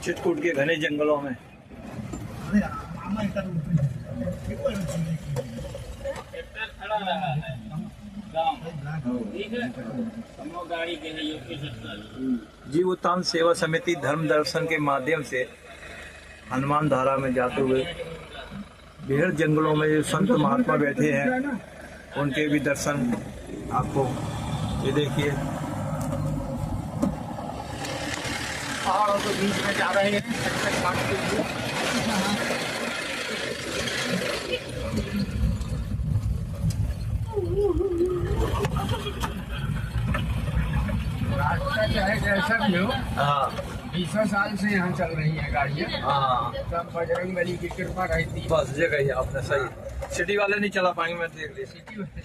चित्रकूट के घने जंगलों में जीवोत्थान सेवा समिति धर्म दर्शन के माध्यम से हनुमान धारा में जाते हुए बेहद जंगलों में जो संत महात्मा बैठे हैं उनके भी दर्शन आपको ये देखिए पहाड़ों के बीच में जा रहे हैं चक्कर काटते हुए। रास्ता चाहे जैसा भी हो, 20 साल से यहाँ चल रही है गाड़ियाँ। सब बजरंग बली की कृपा रहती है। बस जगह ही आपने सही सिटी वाले नहीं चला पाएंगे मैं देख लिया सिटी वाले